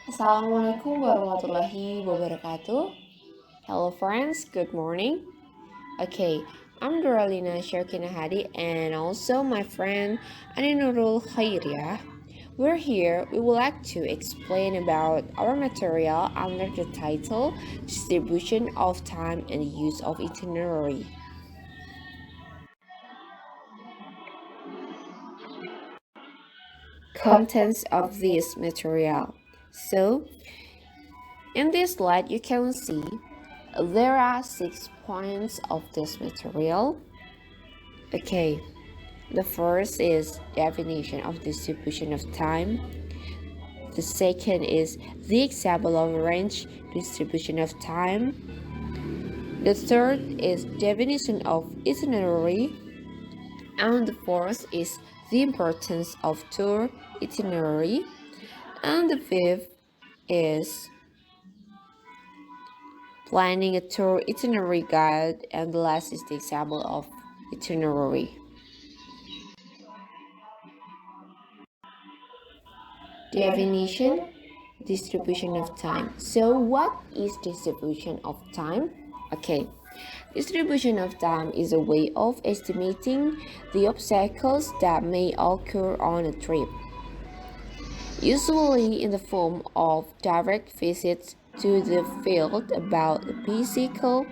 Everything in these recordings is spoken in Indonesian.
Assalamualaikum warahmatullahi wabarakatuh. Hello friends, good morning. Okay, I'm Doralina Hadi and also my friend Aninurul Khairia. We're here, we would like to explain about our material under the title Distribution of Time and Use of Itinerary. Contents of this material. So, in this slide you can see there are 6 points of this material. Okay, the first is definition of distribution of time. The second is the example of range distribution of time. The third is definition of itinerary. And the fourth is the importance of tour itinerary. And the fifth is planning a tour itinerary guide. And the last is the example of itinerary. Definition, distribution of time. So what is distribution of time? Okay, distribution of time is a way of estimating the obstacles that may occur on a trip, usually in the form of direct visits to the field about the physical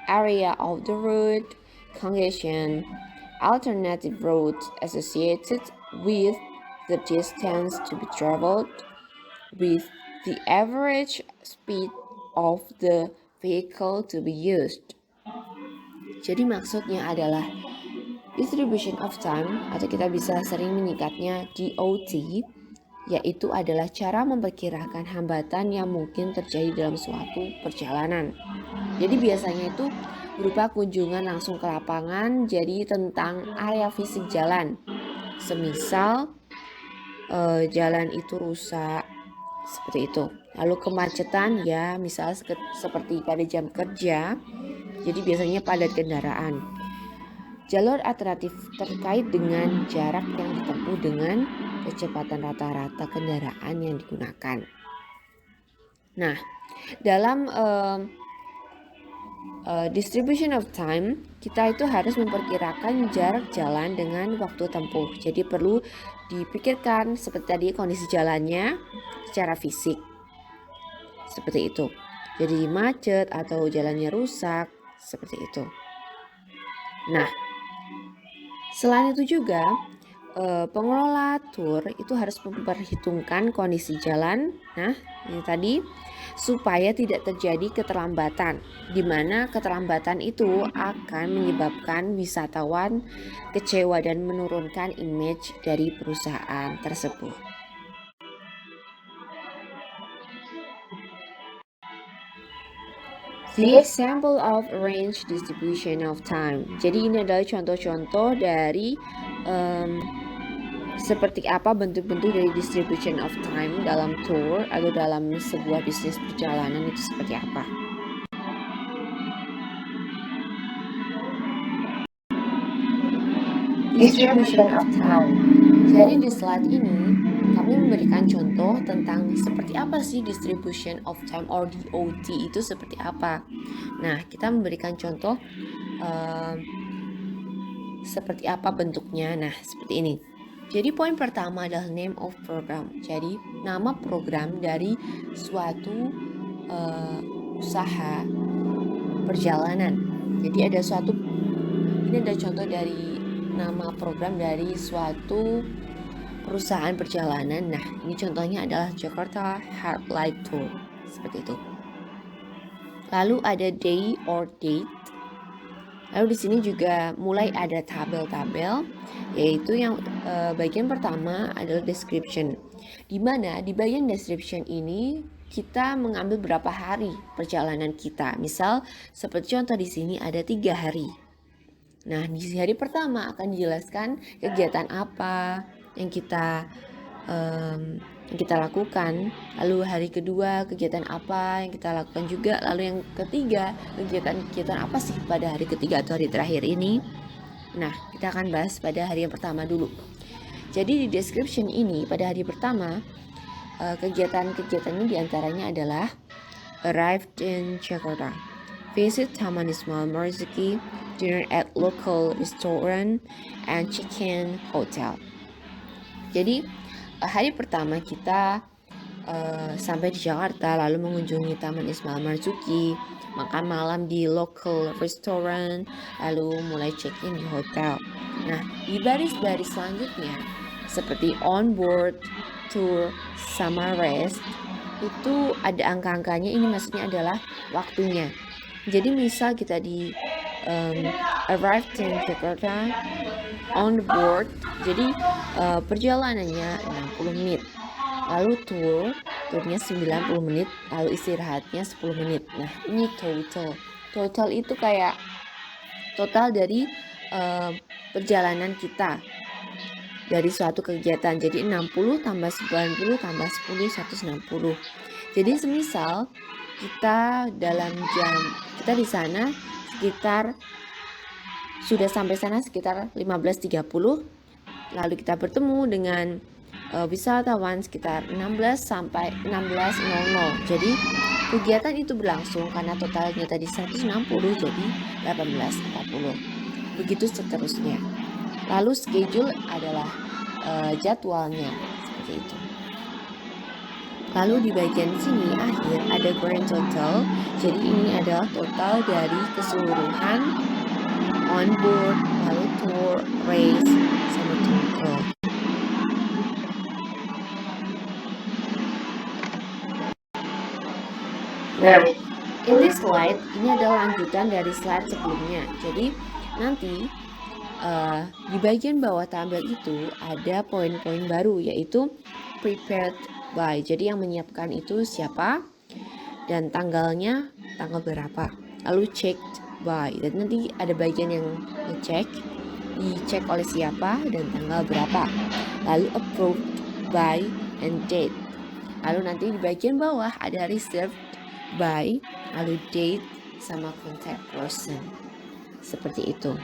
area of the route, congestion, alternative routes associated with the distance to be traveled, with the average speed of the vehicle to be used. Jadi maksudnya adalah distribution of time, atau kita bisa sering menyingkatnya DOT, yaitu adalah cara memperkirakan hambatan yang mungkin terjadi dalam suatu perjalanan. Jadi biasanya itu berupa kunjungan langsung ke lapangan, jadi tentang area fisik jalan. Semisal jalan itu rusak, seperti itu. Lalu kemacetan ya, misalnya seperti pada jam kerja, jadi biasanya padat kendaraan. Jalur alternatif terkait dengan jarak yang ditempuh dengan kecepatan rata-rata kendaraan yang digunakan. Nah, dalam distribution of time, kita itu harus memperkirakan jarak jalan dengan waktu tempuh. Jadi perlu dipikirkan seperti tadi kondisi jalannya secara fisik. Seperti itu. Jadi macet atau jalannya rusak, seperti itu. Nah, selain itu juga pengelola tour itu harus memperhitungkan kondisi jalan. Nah, ini tadi supaya tidak terjadi keterlambatan, di mana keterlambatan itu akan menyebabkan wisatawan kecewa dan menurunkan image dari perusahaan tersebut. The example of range distribution of time. Jadi ini adalah contoh-contoh dari seperti apa bentuk-bentuk dari distribution of time dalam tour atau dalam sebuah bisnis perjalanan itu seperti apa. Distribution of time. Jadi di slide ini kami memberikan contoh tentang seperti apa sih distribution of time or DOT itu seperti apa. Nah, kita memberikan contoh seperti apa bentuknya. Nah, seperti ini. Jadi poin pertama adalah name of program. Jadi nama program dari suatu usaha perjalanan. Jadi ada suatu, ini ada contoh dari nama program dari suatu perusahaan perjalanan. Nah, ini contohnya adalah Jakarta Heartlight Tour. Seperti itu. Lalu ada day or date. Lalu di sini juga mulai ada tabel-tabel, yaitu yang bagian pertama adalah description. Di mana di bagian description ini kita mengambil berapa hari perjalanan kita. Misal seperti contoh di sini ada 3 hari. Nah, di hari pertama akan dijelaskan kegiatan apa yang kita lakukan. Lalu hari kedua kegiatan apa yang kita lakukan juga. Lalu yang ketiga kegiatan apa sih pada hari ketiga atau hari terakhir ini. Nah, kita akan bahas pada hari yang pertama dulu. Jadi di description ini pada hari pertama Kegiatan-kegiatannya diantaranya adalah arrived in Jakarta, visit Taman Ismail Marzuki, dinner at local restaurant, and check-in hotel. Jadi hari pertama kita sampai di Jakarta, lalu mengunjungi Taman Ismail Marzuki, makan malam di local restaurant, lalu mulai check-in di hotel. Nah, di baris-baris selanjutnya seperti on board, tour, sama rest, itu ada angka-angkanya. Ini maksudnya adalah waktunya. Jadi misal kita di arrived in Jakarta, on board, jadi perjalanannya 60 menit. Lalu turnya 90 menit, lalu istirahatnya 10 menit. Nah, ini total. Total itu kayak total dari perjalanan kita dari suatu kegiatan. Jadi 60 tambah 90 tambah 10, 160. Jadi semisal kita kita di sana sekitar sudah sampai sana sekitar 15.30, lalu kita bertemu dengan wisatawan sekitar 16 sampai 16.00. Jadi kegiatan itu berlangsung karena totalnya tadi 160, jadi 18.40. Begitu seterusnya. Lalu schedule adalah jadwalnya seperti itu. Lalu di bagian sini akhir ada grand total. Jadi ini adalah total dari keseluruhan on board, lalu tour, race, sama total. Nah, in this slide, ini adalah lanjutan dari slide sebelumnya. Jadi nanti di bagian bawah tabel itu ada poin-poin baru, yaitu prepared by. Jadi yang menyiapkan itu siapa dan tanggalnya tanggal berapa. Lalu checked by, dan nanti ada bagian yang dicek oleh siapa dan tanggal berapa. Lalu approved by and date. Lalu nanti di bagian bawah ada reserved by, lalu date sama contact person. Seperti itu.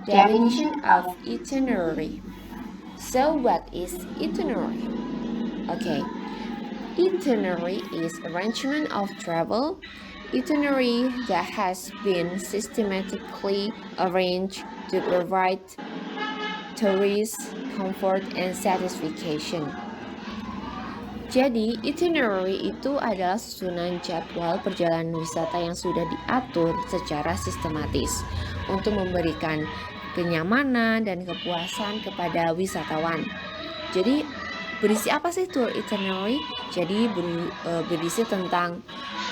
Definition of itinerary. So what is itinerary? Okay. Itinerary is arrangement of travel. Itinerary that has been systematically arranged to provide tourists comfort and satisfaction. Jadi, itinerary itu adalah susunan jadwal perjalanan wisata yang sudah diatur secara sistematis untuk memberikan kenyamanan dan kepuasan kepada wisatawan. Jadi, berisi apa sih tour itinerary? Jadi, berisi tentang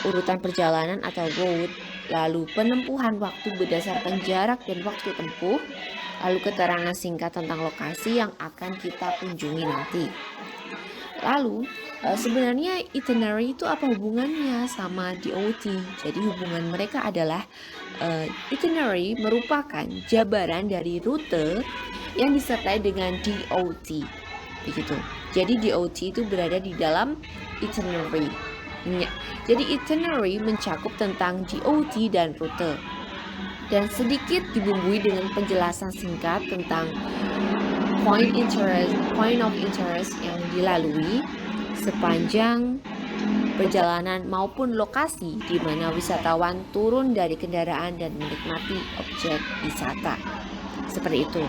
urutan perjalanan atau route, lalu penempuhan waktu berdasarkan jarak dan waktu tempuh, lalu keterangan singkat tentang lokasi yang akan kita kunjungi nanti. Lalu sebenarnya itinerary itu apa hubungannya sama DOT? Jadi hubungan mereka adalah itinerary merupakan jabaran dari rute yang disertai dengan DOT, begitu. Jadi DOT itu berada di dalam itinerary. Jadi itinerary mencakup tentang DOT dan rute, dan sedikit dibumbui dengan penjelasan singkat tentang point of interest yang dilalui sepanjang perjalanan maupun lokasi di mana wisatawan turun dari kendaraan dan menikmati objek wisata. Seperti itu.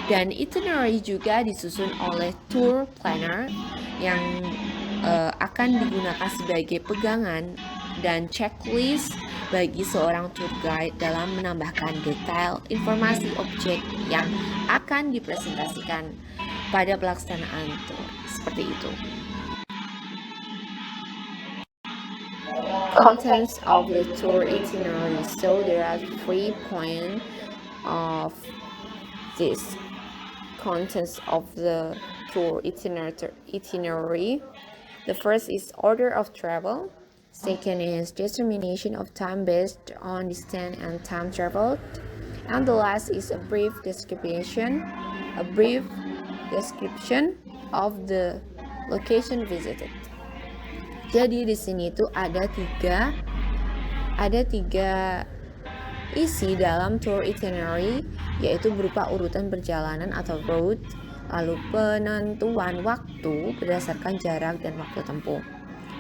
Dan itinerary juga disusun oleh tour planner yang akan digunakan sebagai pegangan dan checklist bagi seorang tour guide dalam menambahkan detail informasi objek yang akan dipresentasikan pada pelaksanaan tour. Seperti itu. Contents of the tour itinerary. So there are 3 points of this contents of the tour itinerary. The first is order of travel. Second is determination of time based on distance and time traveled. And the last is a brief description of the location visited. Jadi di sini tuh ada tiga isi dalam tour itinerary, yaitu berupa urutan perjalanan atau route, lalu penentuan waktu berdasarkan jarak dan waktu tempuh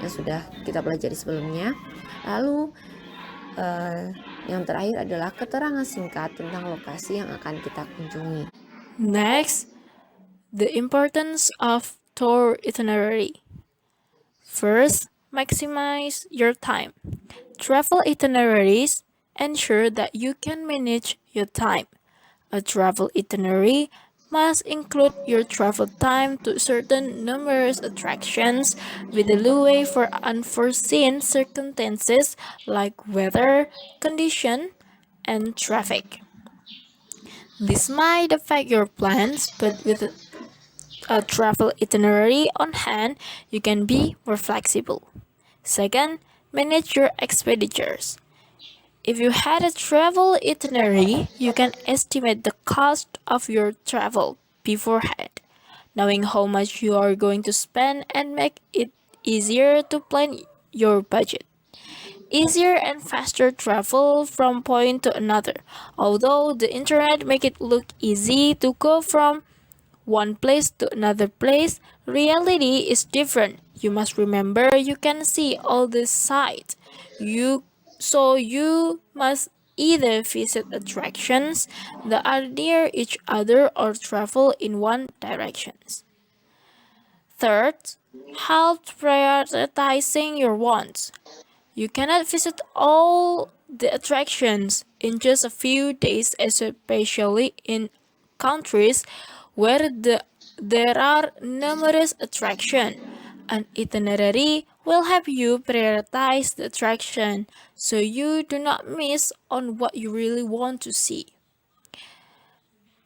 yang sudah kita pelajari sebelumnya. Lalu yang terakhir adalah keterangan singkat tentang lokasi yang akan kita kunjungi. Next, the importance of tour itinerary. First, maximize your time. Travel itineraries ensure that you can manage your time. A travel itinerary must include your travel time to certain numerous attractions with a leeway for unforeseen circumstances like weather, condition, and traffic. This might affect your plans, but with a travel itinerary on hand, you can be more flexible. Second, manage your expenditures. If you had a travel itinerary, you can estimate the cost of your travel beforehand, knowing how much you are going to spend and make it easier to plan your budget. Easier and faster travel from point to another. Although the internet make it look easy to go from one place to another place, reality is different. You must remember you can see all the sights. You must either visit attractions that are near each other or travel in one direction. Third, help prioritizing your wants. You cannot visit all the attractions in just a few days, especially in countries where there are numerous attractions. An itinerary will help you prioritize the attraction so you do not miss on what you really want to see.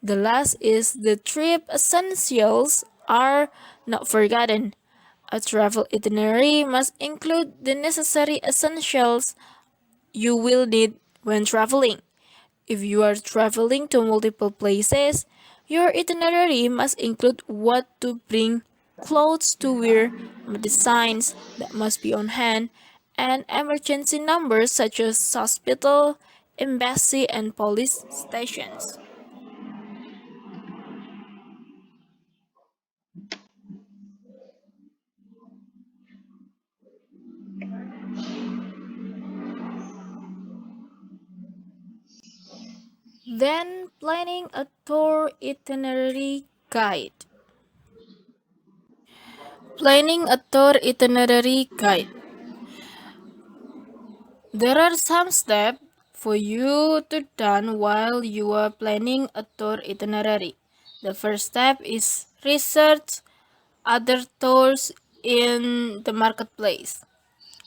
The last is the trip essentials are not forgotten. A travel itinerary must include the necessary essentials you will need when traveling. If you are traveling to multiple places, your itinerary must include what to bring, clothes to wear, medicines that must be on hand, and emergency numbers such as hospital, embassy, and police stations. Then planning a tour itinerary guide. Planning a tour itinerary guide. There are some steps for you to done while you are planning a tour itinerary. The first step is research other tours in the marketplace.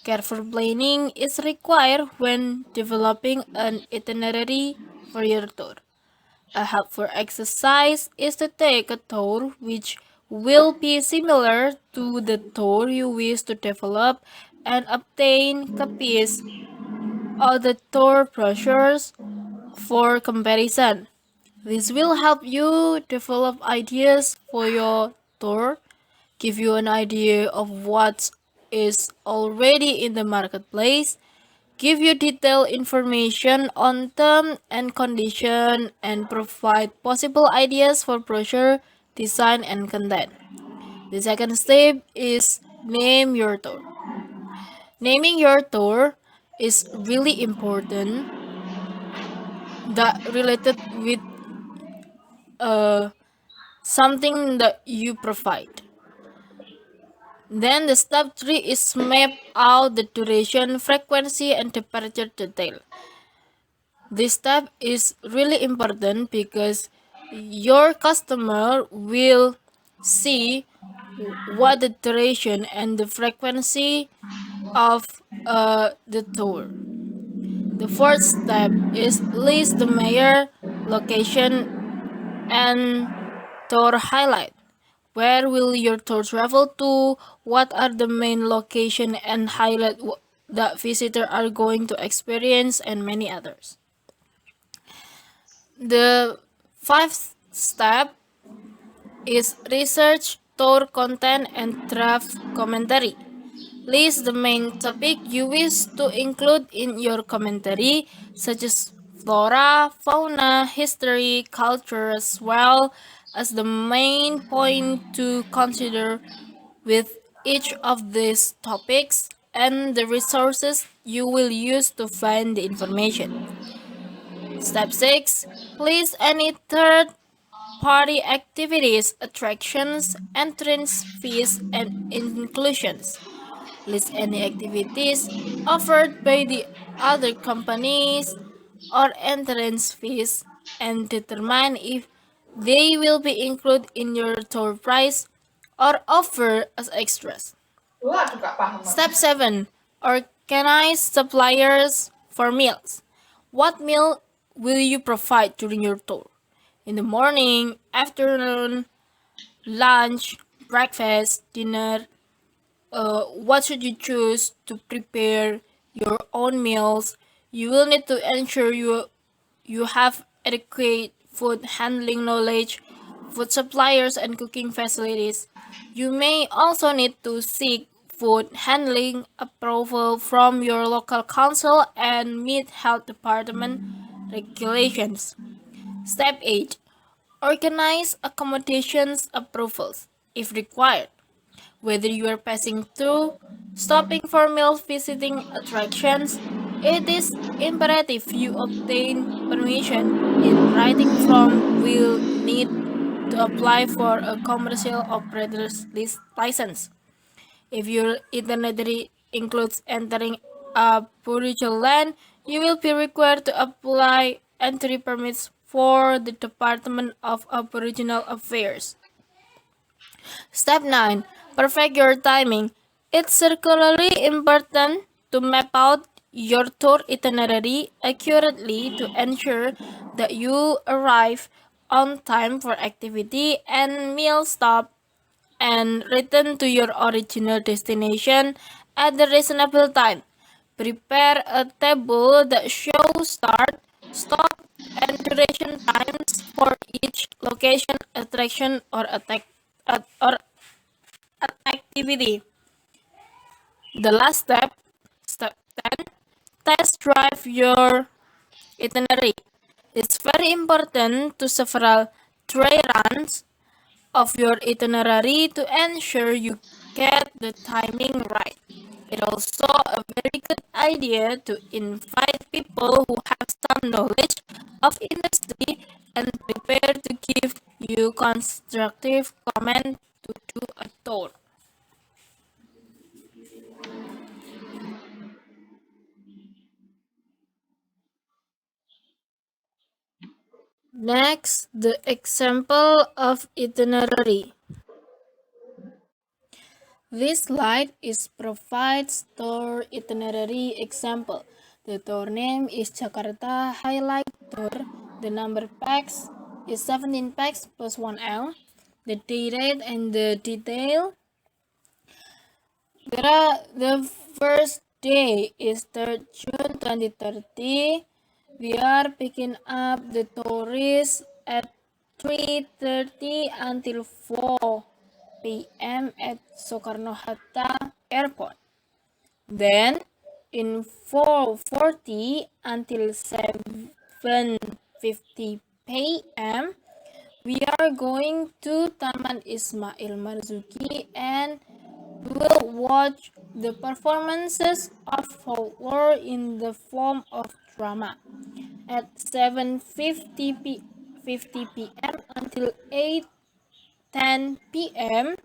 Careful planning is required when developing an itinerary for your tour. A helpful exercise is to take a tour which will be similar to the tour you wish to develop and obtain copies of the tour brochures for comparison. This will help you develop ideas for your tour, give you an idea of what is already in the marketplace, give you detailed information on term and condition, and provide possible ideas for brochure design and content. The second step is name your tour. Naming your tour is really important that related with something that you provide. Then the step 3 is map out the duration, frequency, and temperature detail. This step is really important because your customer will see what the duration and the frequency of the tour. The fourth step is list the major location and tour highlight. Where will your tour travel to? What are the main location and highlight that visitors are going to experience, and many others. The fifth step is research tour content and draft commentary. List the main topic you wish to include in your commentary, such as flora, fauna, history, culture as well as the main point to consider with each of these topics and the resources you will use to find the information. Step 6. List any third party activities, attractions, entrance fees, and inclusions. List any activities offered by the other companies or entrance fees and determine if they will be included in your tour price or offer as extras. Step 7. Organize suppliers for meals. What meal will you provide during your tour? In the morning, afternoon, lunch, breakfast, dinner, what should you choose to prepare your own meals? You will need to ensure you have adequate food handling knowledge, food suppliers, and cooking facilities. You may also need to seek food handling approval from your local council and meet health department regulations. Step 8. Organize accommodations approvals if required. Whether you are passing through, stopping for meals, visiting attractions, it is imperative you obtain permission in writing from will need to apply for a commercial operator's license. If your itinerary includes entering Aboriginal land, you will be required to apply entry permits for the Department of Aboriginal Affairs. Step 9. Perfect your timing. It's circularly important to map out your tour itinerary accurately to ensure that you arrive on time for activity and meal stop and return to your original destination at a reasonable time. Prepare a table that shows start, stop, and duration times for each location, attraction, or activity. The last step, step 10, test drive your itinerary. It's very important to several dry runs of your itinerary to ensure you get the timing right. It's also a very good idea to invite people who have some knowledge of industry and prepare to give you constructive comment to do a tour. Next, the example of itinerary. This slide is provides tour itinerary example. The tour name is Jakarta Highlight Tour. The number packs is 17 packs plus 1 L. The date and the detail. The first day is 3rd June 2030. We are picking up the tourists at 3:30 until 4 p.m. at Soekarno-Hatta Airport. Then, in 4:40 until 7:50 p.m., we are going to Taman Ismail Marzuki and will watch the performances of folklore in the form of drama. At 7:50 p.m. until 8:10 p.m.,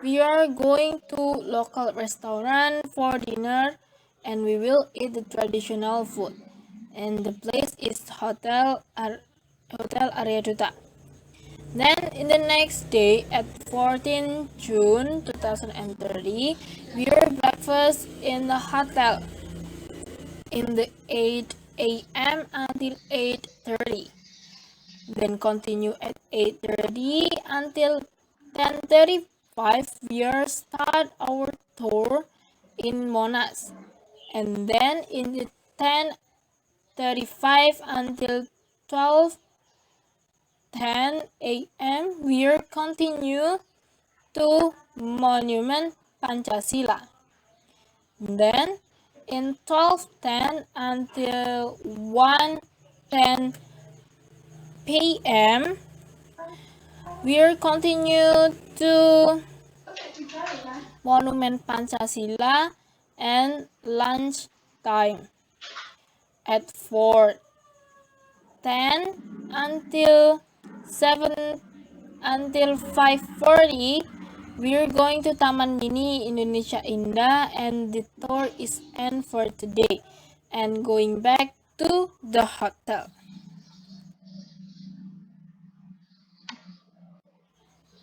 we are going to local restaurant for dinner and we will eat the traditional food. And the place is Hotel Area Duta. Then in the next day at 14 June 2030, we are breakfast in the hotel in the 8 a.m. until 8:30. Then continue at 8:30 until 10:35. We are start our tour in Monas. And then in the 10:35 until 12:10 a.m. we are continue to Monument Pancasila. Then in 12:10 until 1:10 p.m. We'll continue to Monument Pancasila and lunch time at 4:10 until 7 until 5:40. We're going to Taman Mini Indonesia Indah, and the tour is end for today and going back to the hotel.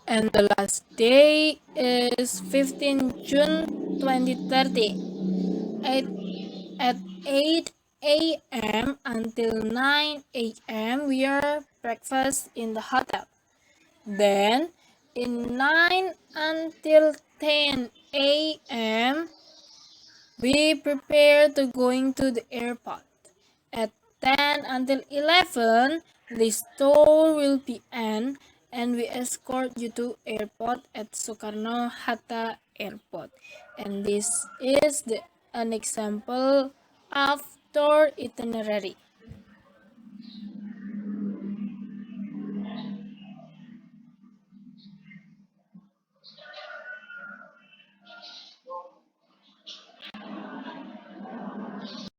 And the last day is 15 June 2030 at 8 a.m. until 9 a.m. we are breakfast in the hotel. Then in 9 until 10 a.m. we prepare to going to the airport. At 10 until 11 this tour will be end and we escort you to airport at Soekarno Hatta Airport. And this is an example of tour itinerary.